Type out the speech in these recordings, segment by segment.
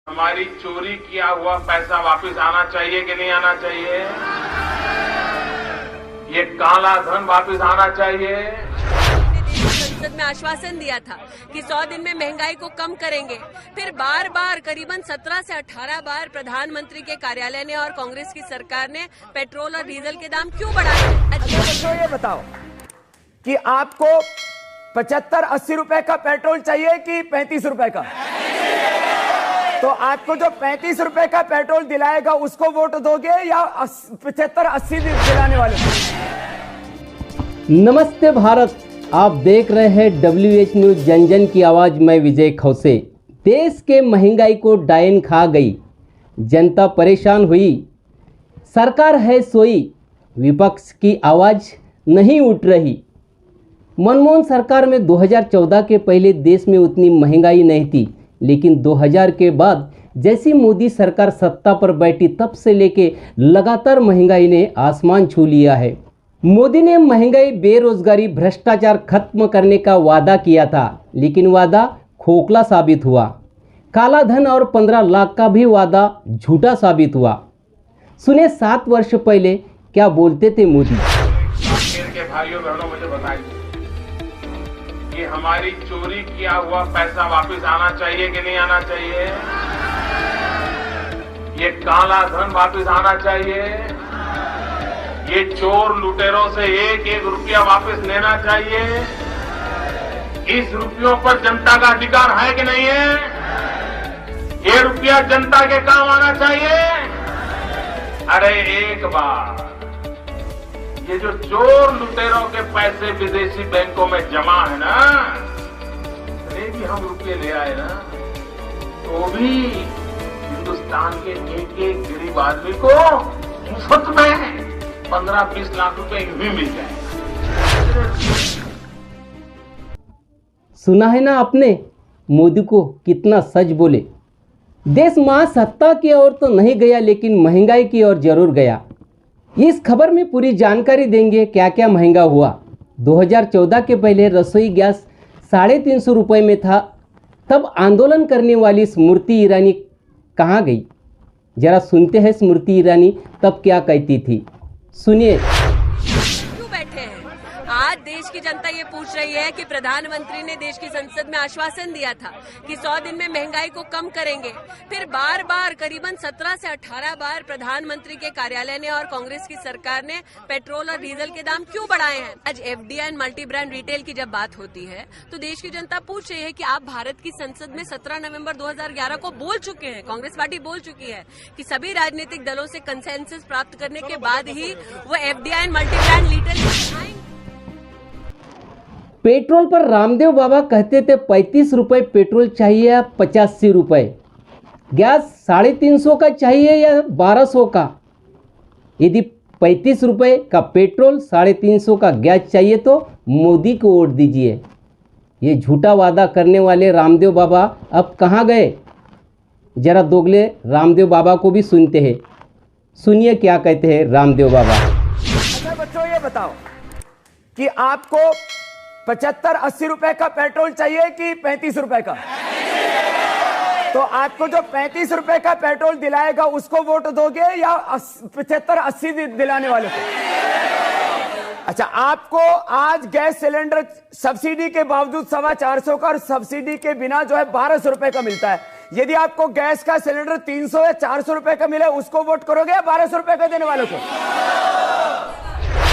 हमारी चोरी किया हुआ पैसा वापस आना चाहिए कि नहीं आना चाहिए? ये काला धन वापस आना चाहिए। संसद में आश्वासन दिया था कि 100 दिन में महंगाई को कम करेंगे। फिर बार बार करीबन 17 से 18 बार प्रधानमंत्री के कार्यालय ने और कांग्रेस की सरकार ने पेट्रोल और डीजल के दाम क्यों बढ़ाए? बच्चों ये बताओ कि आपको 75-80 रुपए का पेट्रोल चाहिए कि 35 रुपए का? तो आपको जो 35 रुपए का पेट्रोल दिलाएगा उसको वोट दोगे या 75-80 दिलाने वाले? नमस्ते भारत, आप देख रहे हैं WH न्यूज जन जन की आवाज़। मैं विजय खौसे। देश के महंगाई को डायन खा गई, जनता परेशान हुई, सरकार है सोई, विपक्ष की आवाज़ नहीं उठ रही। मनमोहन सरकार में 2014 के पहले देश में उतनी महंगाई नहीं थी, लेकिन 2000 के बाद जैसी मोदी सरकार सत्ता पर बैठी तब से लेके लगातार महंगाई ने आसमान छू लिया है। मोदी ने महंगाई, बेरोजगारी, भ्रष्टाचार खत्म करने का वादा किया था, लेकिन वादा खोखला साबित हुआ। काला धन और 15 लाख का भी वादा झूठा साबित हुआ। सुने 7 वर्ष पहले क्या बोलते थे मोदी। के भाइयों बहनों, मुझे बताइए कि हमारी चोरी किया हुआ पैसा वापस आना चाहिए कि नहीं आना चाहिए? ये काला धन वापस आना चाहिए। ये चोर लुटेरों से एक एक रुपया वापस लेना चाहिए। इस रुपयों पर जनता का अधिकार है कि नहीं है? ये रुपया जनता के काम आना चाहिए। अरे एक बार ये जो चोर लुटेरों के पैसे विदेशी बैंकों में जमा है ना, अरे भी हम रुपये ले आए ना, तो भी हिंदुस्तान के एक एक गरीब आदमी को मुफ्त में 15-20 लाख रुपए यूं ही मिल जाए। सुना है ना आपने मोदी को कितना सच बोले। देश महासत्ता की ओर तो नहीं गया, लेकिन महंगाई की ओर जरूर गया। इस खबर में पूरी जानकारी देंगे क्या क्या महंगा हुआ। 2014 के पहले रसोई गैस 350 रुपये में था, तब आंदोलन करने वाली स्मृति ईरानी कहाँ गई? जरा सुनते हैं स्मृति ईरानी तब क्या कहती थी, सुनिए। क्यों बैठे हैं? आज देश की जनता ये पूछ रही है कि प्रधानमंत्री ने देश की संसद में आश्वासन दिया था कि 100 दिन में महंगाई को कम करेंगे। फिर बार बार करीबन 17 से 18 बार प्रधानमंत्री के कार्यालय ने और कांग्रेस की सरकार ने पेट्रोल और डीजल के दाम क्यों बढ़ाए हैं? आज FDI and multi brand retail की जब बात होती है तो देश की जनता पूछ रही है कि आप भारत की संसद में 17 नवंबर 2011 को बोल चुके हैं, कांग्रेस पार्टी बोल चुकी है कि सभी राजनीतिक दलों से कंसेंसस प्राप्त करने के बाद ही वो FDI and multi brand retail आएंगे। पेट्रोल पर रामदेव बाबा कहते थे 35 रुपये पेट्रोल चाहिए या 85 रुपये, गैस 350 का चाहिए या 1200 का। यदि 35 रुपये का पेट्रोल 350 का गैस चाहिए तो मोदी को वोट दीजिए। ये झूठा वादा करने वाले रामदेव बाबा अब कहाँ गए? जरा दोगले रामदेव बाबा को भी सुनते हैं, सुनिए क्या कहते हैं रामदेव बाबा। अच्छा बच्चों ये बताओ कि आपको 75-80 रुपए का पेट्रोल चाहिए कि 35 रुपए का? तो आपको जो 35 रुपए का पेट्रोल दिलाएगा उसको वोट दोगे या 75-80 दिलाने वाले को? अच्छा, आपको आज गैस सिलेंडर सब्सिडी के बावजूद 450 का और सब्सिडी के बिना जो है 1200 रुपए का मिलता है। यदि आपको गैस का सिलेंडर 300 या 400 रुपए का मिले उसको वोट करोगे या 1200 रुपए का देने वाले को?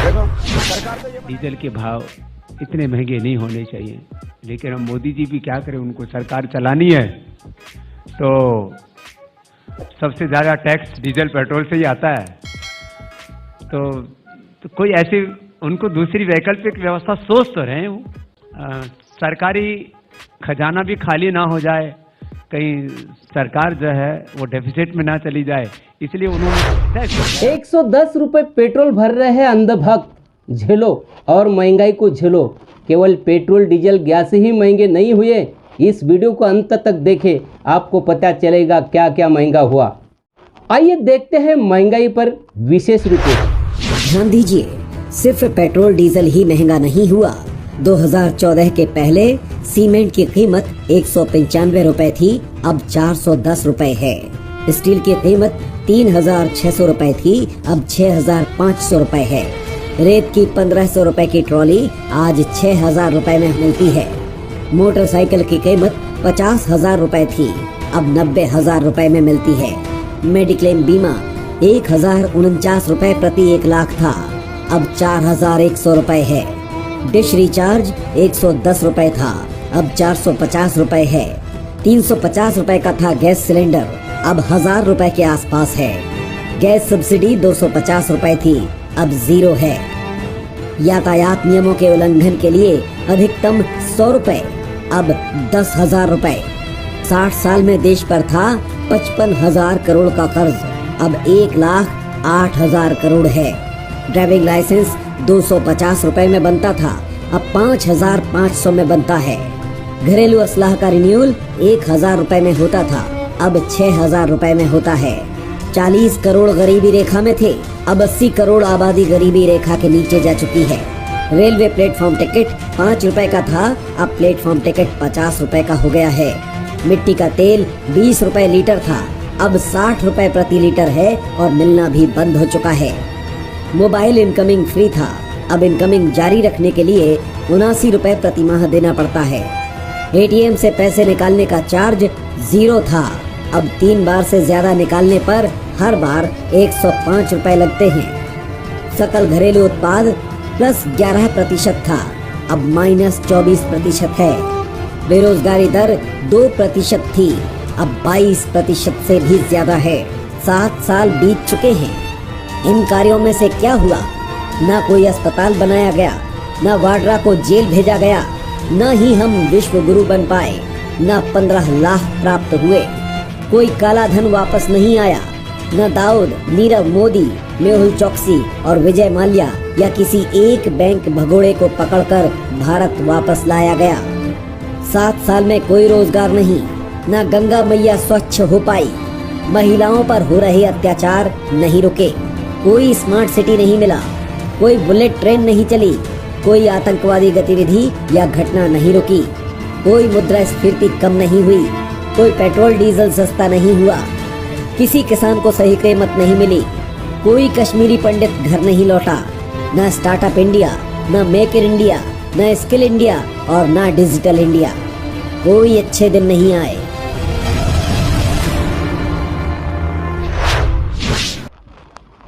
देखो सरकार तो डीजल के भाव इतने महंगे नहीं होने चाहिए, लेकिन हम मोदी जी भी क्या करें, उनको सरकार चलानी है तो सबसे ज़्यादा टैक्स डीजल पेट्रोल से ही आता है। तो कोई ऐसी उनको दूसरी वैकल्पिक व्यवस्था सोच तो रहे हैं। सरकारी खजाना भी खाली ना हो जाए, कहीं सरकार जो है वो डेफिसिट में ना चली जाए, इसलिए उन्होंने 110 रुपये पेट्रोल भर रहे हैं अंधभक्त। झेलो और महंगाई को झेलो। केवल पेट्रोल डीजल गैस ही महंगे नहीं हुए। इस वीडियो को अंत तक देखें, आपको पता चलेगा क्या क्या महंगा हुआ। आइए देखते हैं महंगाई पर विशेष रिपोर्ट। ध्यान दीजिए, सिर्फ पेट्रोल डीजल ही महंगा नहीं हुआ, 2014 के पहले सीमेंट की कीमत 195 रुपए थी, अब 410 रुपए है। स्टील की कीमत 3,600 रुपए थी, अब 6,500 रुपए है। रेत की 1,500 रुपए की ट्रॉली आज 6,000 रुपए में मिलती है। मोटरसाइकिल की कीमत 50,000 रुपए थी, अब 90,000 रुपए में मिलती है। मेडिक्लेम बीमा 1,049 रुपए प्रति 1 लाख था, अब 4,100 रुपए है। डिश रिचार्ज 110 रुपए था, अब 450 रुपए है। 350 रुपए का था गैस सिलेंडर, अब 1,000 रुपए के आसपास है। गैस सब्सिडी 250 रुपए थी, अब 0 है। यातायात नियमों के उल्लंघन के लिए अधिकतम 100 रुपए, अब 10,000 रुपए। 60 साल में देश पर था 55,000 करोड़ का कर्ज, अब 1,08,000 करोड़ है। ड्राइविंग लाइसेंस 250 रुपए में बनता था, अब 5,500 में बनता है। घरेलू असलाह का रिन्यूअल 1,000 रुपए में होता था, अब 6,000 रुपए में होता है। 40 करोड़ गरीबी रेखा में थे, अब 80 करोड़ आबादी गरीबी रेखा के नीचे जा चुकी है। रेलवे प्लेटफॉर्म टिकट 5 रुपए का था, अब प्लेटफॉर्म टिकट 50 रुपए का हो गया है। मिट्टी का तेल 20 रुपए लीटर था, अब 60 रुपए प्रति लीटर है और मिलना भी बंद हो चुका है। मोबाइल इनकमिंग फ्री था, अब इनकमिंग जारी रखने के लिए 79 रुपए प्रति माह देना पड़ता है। एटीएम से पैसे निकालने का चार्ज 0 था, अब 3 बार से ज्यादा निकालने पर हर बार 105 रुपए लगते हैं। सकल घरेलू उत्पाद +11% था, अब -24% है। बेरोजगारी दर 2% थी, अब 22% से भी ज्यादा है। 7 साल बीत चुके हैं। इन कार्यों में से क्या हुआ? न कोई अस्पताल बनाया गया, न वाड्रा को जेल भेजा गया, न ही हम विश्व गुरु बन पाए, न 15 लाख प्राप्त हुए। कोई काला धन वापस नहीं आया, न दाऊद, नीरव मोदी, मेहुल चौकसी और विजय माल्या या किसी एक बैंक भगोड़े को पकड़कर भारत वापस लाया गया। 7 साल में कोई रोजगार नहीं, न गंगा मैया स्वच्छ हो पाई। महिलाओं पर हो रहे अत्याचार नहीं रुके। कोई स्मार्ट सिटी नहीं मिला, कोई बुलेट ट्रेन नहीं चली, कोई आतंकवादी गतिविधि या घटना नहीं रुकी, कोई मुद्रास्फीति कम नहीं हुई, कोई पेट्रोल डीजल सस्ता नहीं हुआ, किसी किसान को सही कीमत नहीं मिली, कोई कश्मीरी पंडित घर नहीं लौटा, न स्टार्टअप इंडिया, न मेक इन इंडिया, न स्किल इंडिया और न डिजिटल इंडिया। कोई अच्छे दिन नहीं आए।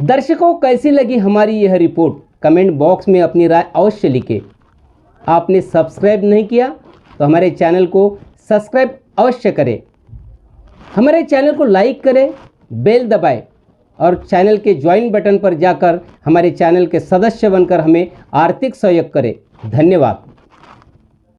दर्शकों, कैसी लगी हमारी यह रिपोर्ट? कमेंट बॉक्स में अपनी राय अवश्य लिखें। आपने सब्सक्राइब नहीं किया तो हमारे चैनल को सब्सक्राइब अवश्य करें। हमारे चैनल को लाइक करें, बेल दबाएं और चैनल के ज्वाइन बटन पर जाकर हमारे चैनल के सदस्य बनकर हमें आर्थिक सहयोग करें। धन्यवाद।